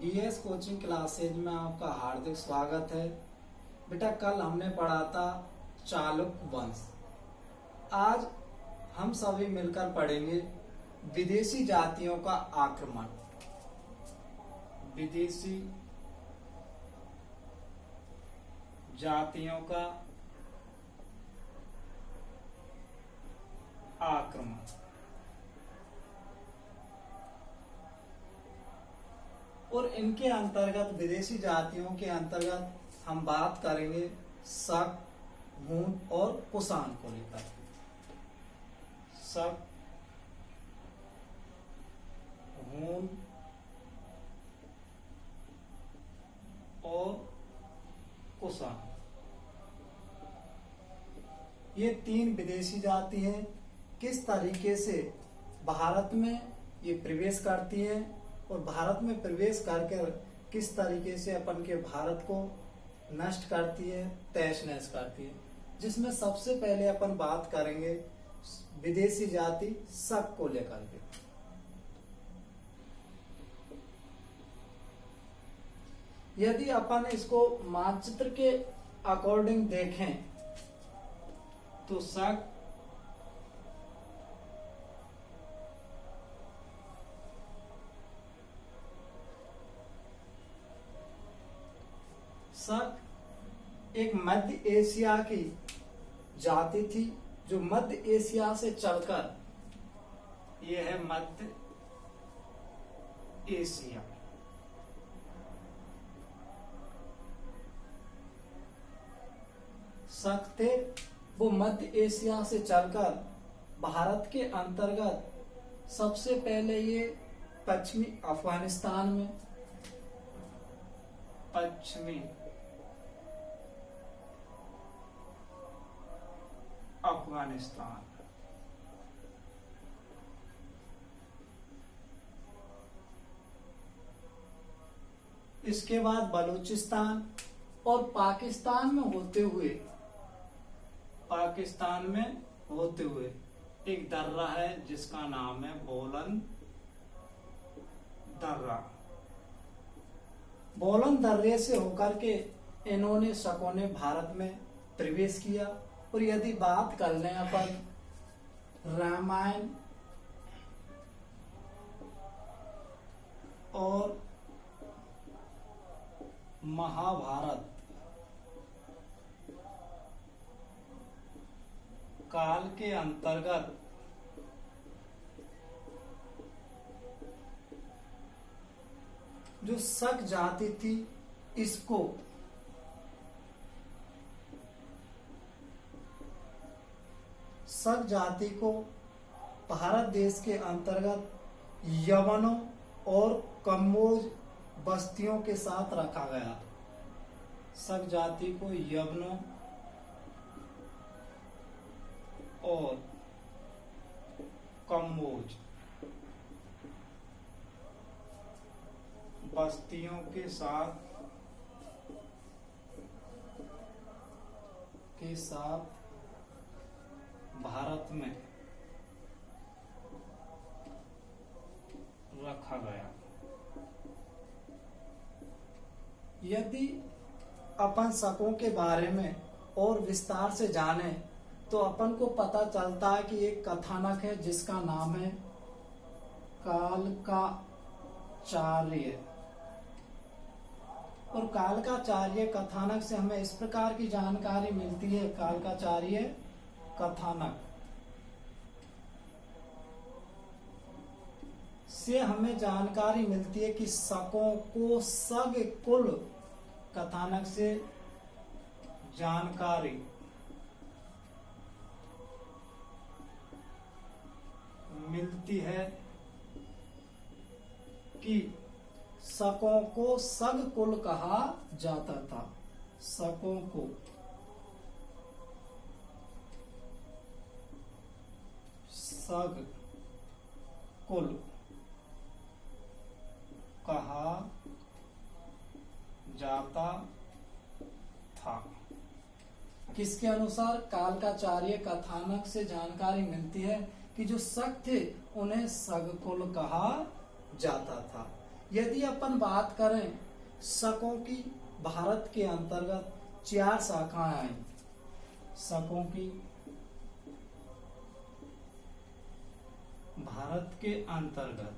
DS coaching classes में आपका हार्दिक स्वागत है। बेटा कल हमने पढ़ा था चालुक्य वंश। आज हम सभी मिलकर पढ़ेंगे विदेशी जातियों का आक्रमण। विदेशी जातियों का आक्रमण और इनके अंतर्गत विदेशी जातियों के अंतर्गत हम बात करेंगे शक, हूण और कुषाण को लेकर। शक, हूण और कुषाण, ये तीन विदेशी जाति हैं। किस तरीके से भारत में ये प्रवेश करती हैं और भारत में प्रवेश करके किस तरीके से अपन के भारत को नष्ट करती है, तहस नहस करती है। जिसमें सबसे पहले अपन बात करेंगे विदेशी जाति शक को लेकर के। यदि अपन इसको मानचित्र के अकॉर्डिंग देखें तो शक एक मध्य एशिया की जाति थी जो मध्य एशिया से चलकर, यह है मध्य एशिया, शक थे वो मध्य एशिया से चलकर भारत के अंतर्गत सबसे पहले ये पश्चिमी अफगानिस्तान में, पश्चिमी अफगानिस्तान, इसके बाद बलूचिस्तान और पाकिस्तान में होते हुए एक दर्रा है जिसका नाम है बोलन दर्रा। बोलन दर्रे से होकर के इन्होंने शकों ने भारत में प्रवेश किया। और यदि बात कर लें अपन रामायण और महाभारत काल के अंतर्गत जो शक जाति थी, इसको शक जाति को भारत देश के अंतर्गत यवनों और कम्बोज बस्तियों के साथ रखा गया। शक जाति को यवनों और कम्बोज बस्तियों के साथ भारत में रखा गया। यदि अपन शकों के बारे में और विस्तार से जाने तो अपन को पता चलता है कि एक कथानक है जिसका नाम है कालकाचार्य। और कालकाचार्य कथानक से हमें इस प्रकार की जानकारी मिलती है। कालकाचार्य कथानक से हमें जानकारी मिलती है कि शकों को शक कुल कथानक से जानकारी मिलती है कि शकों को शक कुल कहा जाता था। शकों को शक कुल कहा जाता था। किसके अनुसार? कालकाचार्य कथानक से जानकारी मिलती है कि जो शक थे उन्हें शक कुल कहा जाता था। यदि अपन बात करें शकों की, भारत के अंतर्गत 4 शाखाएं आई। शकों की भारत के अंतर्गत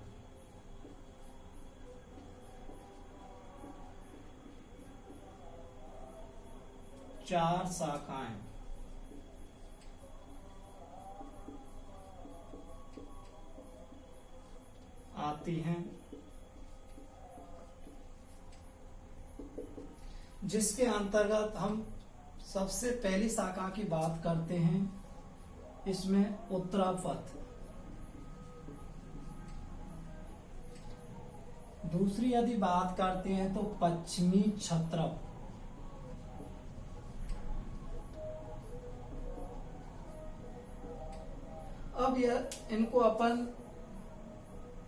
4 शाखाएं आती हैं, जिसके अंतर्गत हम सबसे पहली शाखा की बात करते हैं। इसमें उत्तरापथ, दूसरी यदि बात करते हैं तो पश्चिमी क्षत्रप, अब यह इनको अपन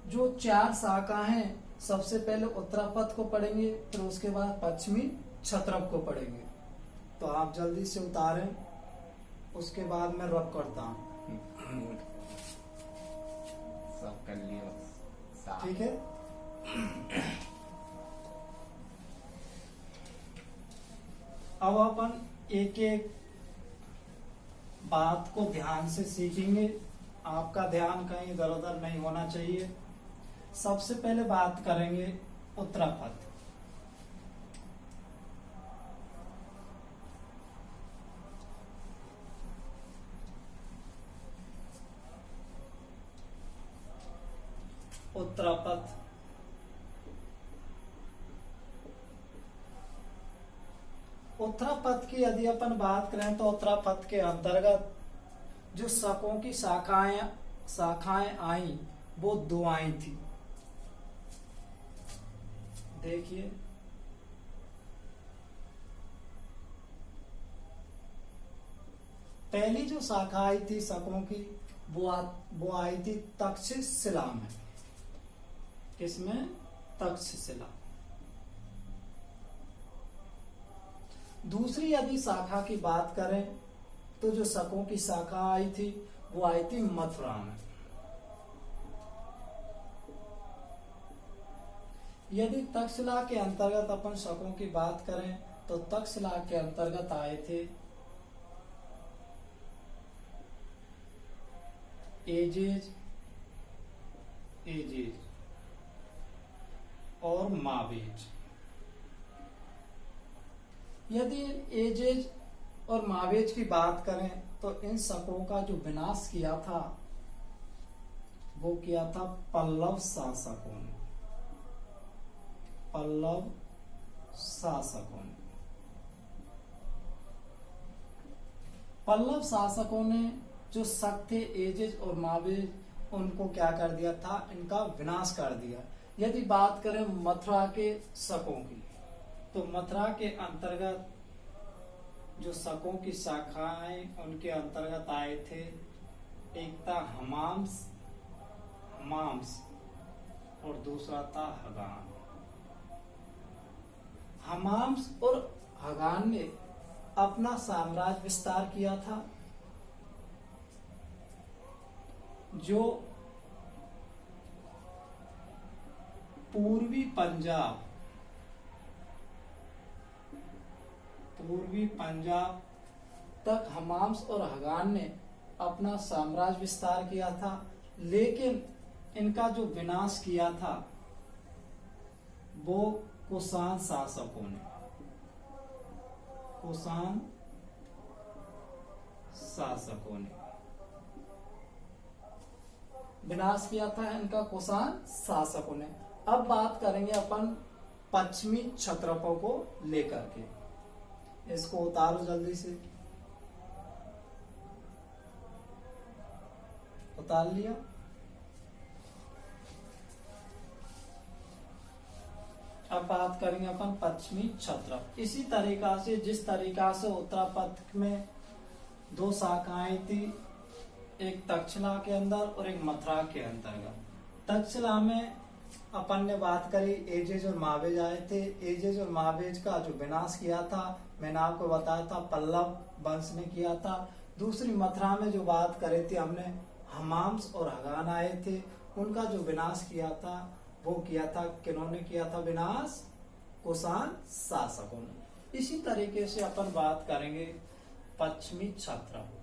जो 4 शाखा हैं, सबसे पहले उत्तरापथ को पढ़ेंगे, फिर उसके बाद पश्चिमी क्षत्रप को पढ़ेंगे। तो आप जल्दी से उतारें, उसके बाद मैं रब करता हूं। सब कर लियो, ठीक है। अब अपन एक एक बात को ध्यान से सीखेंगे। आपका ध्यान कहीं इधर उधर नहीं होना चाहिए। सबसे पहले बात करेंगे उत्तरापथ। उत्तरापथ उत्तरापथ की यदि अपन बात करें तो उत्तरापथ के अंतर्गत जो शकों की शाखाएं आई वो 2 आई थी। देखिए, पहली जो शाखा आई थी शकों की वो आई थी तक्षशिला में। किसमें? तक्षशिला। दूसरी यदि शाखा की बात करें तो जो शकों की शाखा आई थी वो आई थी मथुरा में। यदि तक्षशिला के अंतर्गत अपन शकों की बात करें तो तक्षशिला के अंतर्गत आए थे एजेज और मावेज। यदि एजेज और मावेज की बात करें तो इन शकों का जो विनाश किया था वो किया था पल्लव शासकों ने। पल्लव शासकों ने पल्लव शासकों ने जो शक थे एजेज और मावेज, उनको क्या कर दिया था? इनका विनाश कर दिया। यदि बात करें मथुरा के शकों की तो मथुरा के अंतर्गत जो शकों की शाखाएं उनके अंतर्गत आए थे, एक था हमाम्स और दूसरा था हगान। हमाम्स और हगान ने अपना साम्राज्य विस्तार किया था, जो पूर्वी पंजाब तक हमाम्स और हगान ने अपना साम्राज्य विस्तार किया था। लेकिन इनका जो विनाश किया था वो कुषाण शासकों ने। विनाश किया था इनका कुषाण शासकों ने। अब बात करेंगे अपन पश्चिमी क्षत्रपों को लेकर के। इसको उतारो जल्दी से। उतार लिया। अब बात करेंगे अपन पश्चिमी क्षत्रप। इसी तरीका से जिस तरीका से उत्तरापथ में 2 शाखाएं थी, एक तक्षशिला के अंदर और एक मथुरा के अंतर्गत। तक्षशिला में अपन ने बात करी एजेज और मावेज आए थे। एजेज और मावेज का जो विनाश किया था मैंने आपको बताया था पल्लव वंश ने किया था। दूसरी मथुरा में जो बात करी थी हमने, हमाम्स और हगान आए थे, उनका जो विनाश किया था वो किया था, किन्होंने किया था विनाश? कुषाण शासकों ने। इसी तरीके से अपन बात करेंगे पश्चिमी क्षत्रप।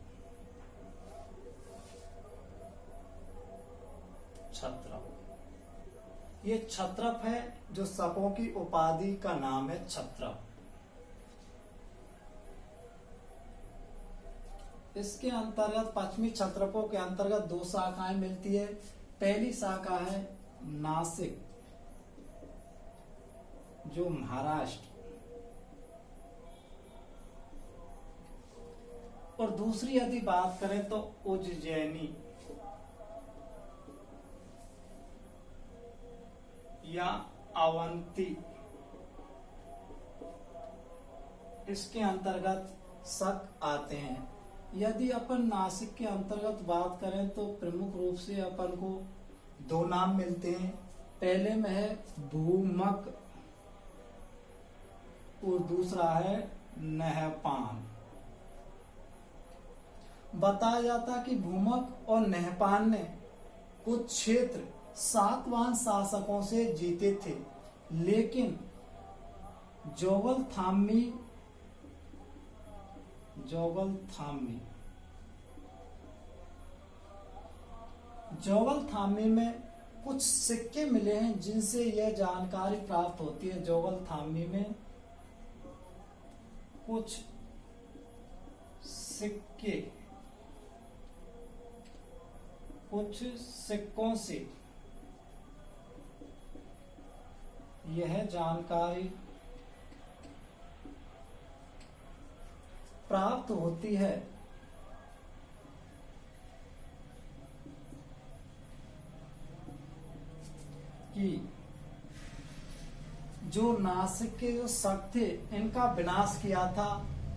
ये क्षत्रप है, जो शकों की उपाधि का नाम है क्षत्रप। इसके अंतर्गत पश्चिमी क्षत्रपों के अंतर्गत दो शाखाएं मिलती है। पहली शाखा है नासिक, जो महाराष्ट्र, और दूसरी यदि बात करें तो उज्जैनी या अवंती, इसके अंतर्गत शक आते हैं। यदि अपन नासिक के अंतर्गत बात करें तो प्रमुख रूप से अपन को दो नाम मिलते हैं। पहले में है भूमक और दूसरा है नहपान। बताया जाता कि भूमक और नहपान ने कुछ क्षेत्र सातवाहन शासकों से जीते थे, लेकिन जोगल थामी में कुछ सिक्के मिले हैं, जिनसे यह जानकारी प्राप्त होती है। जोगल थामी में कुछ सिक्के, कुछ सिक्कों से यह जानकारी प्राप्त होती है कि जो नासिक के जो शक थे, इनका विनाश किया था,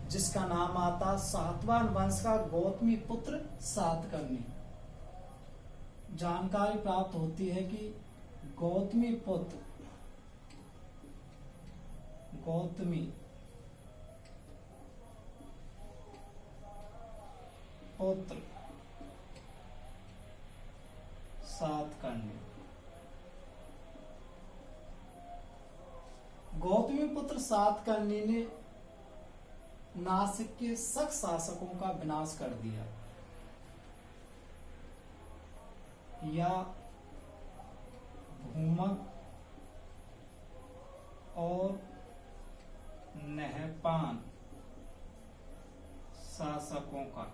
जिसका नाम आता सातवाहन वंश का गौतमी पुत्र सातकर्णी। जानकारी प्राप्त होती है कि गौतमी पुत्र सातकर्णी। गौतमी पुत्र सातकर्णी ने नासिक के शक शासकों का विनाश कर दिया, या भूमक और नहपान शासकों का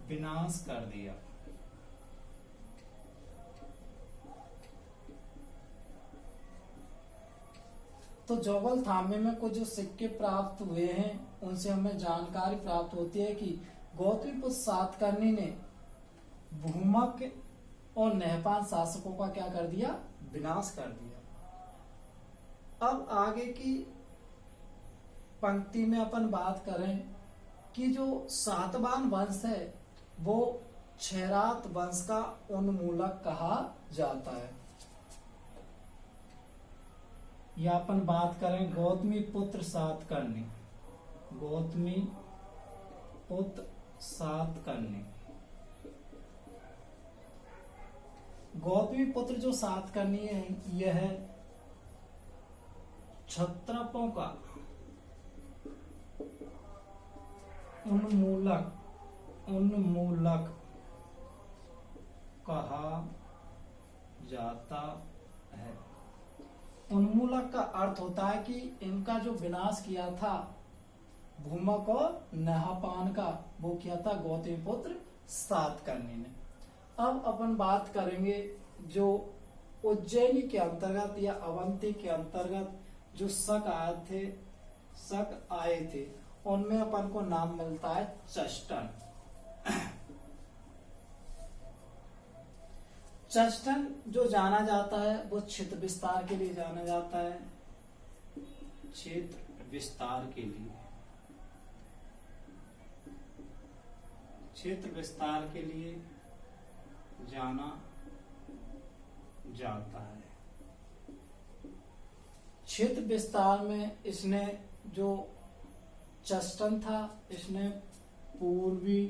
विनाश कर दिया। तो जोगल थामे में कुछ जो सिक्के प्राप्त हुए हैं, उनसे हमें जानकारी प्राप्त होती है कि गौतमी पुत्र सातकर्णी ने भूमक और नहपान शासकों का क्या कर दिया? विनाश कर दिया। अब आगे की पंक्ति में अपन बात करें कि जो सातवाहन वंश है, वो क्षैरात वंश का उन्मूलक कहा जाता है। या अपन बात करें गौतमी पुत्र सातकर्णी, गौतमी पुत्र सातकर्णी। गौतमी पुत्र जो सातकर्णी है, यह है क्षत्रपों का उन्मूलक कहा जाता है। उन्मूलक का अर्थ होता है कि इनका जो विनाश किया था भूमक और नहपान का, वो किया था गौतमी पुत्र सातकर्णी ने। अब अपन बात करेंगे जो उज्जैनी के अंतर्गत या अवंती के अंतर्गत जो शक आए थे, उनमें अपन को नाम मिलता है चष्टन। चष्टन जो जाना जाता है वो क्षेत्र विस्तार के लिए जाना जाता है, क्षेत्र विस्तार के लिए, क्षेत्र विस्तार के लिए जाना जाता है। क्षेत्र विस्तार में इसने जो चष्टन था, इसने पूर्वी,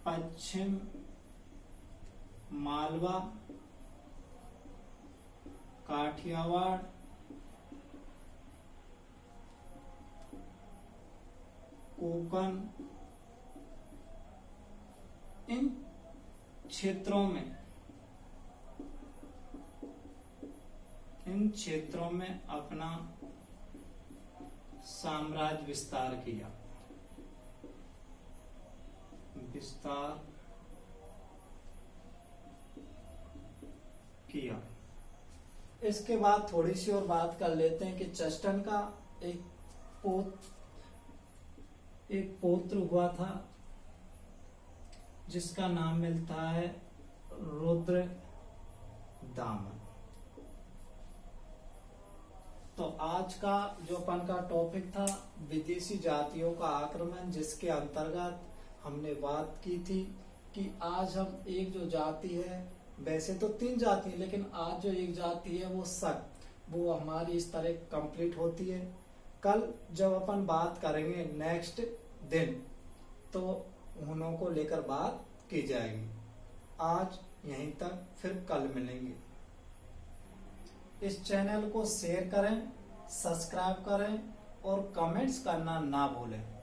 पश्चिम मालवा, काठियावाड़, कोंकण, इन क्षेत्रों में अपना साम्राज्य विस्तार किया। इसके बाद थोड़ी सी और बात कर लेते हैं कि चस्टन का एक पौत्र हुआ था जिसका नाम मिलता है रुद्रदामन। तो आज का जो अपन का टॉपिक था विदेशी जातियों का आक्रमण, जिसके अंतर्गत हमने बात की थी कि आज हम एक जो जाति है, वैसे तो 3 जाति है लेकिन आज जो एक जाति है वो हमारी इस तरह कंप्लीट होती है। कल जब अपन बात करेंगे नेक्स्ट दिन तो उन्हों को लेकर बात की जाएगी। आज यहीं तक, फिर कल मिलेंगे। इस चैनल को शेयर करें, सब्सक्राइब करें और कमेंट्स करना ना भूलें।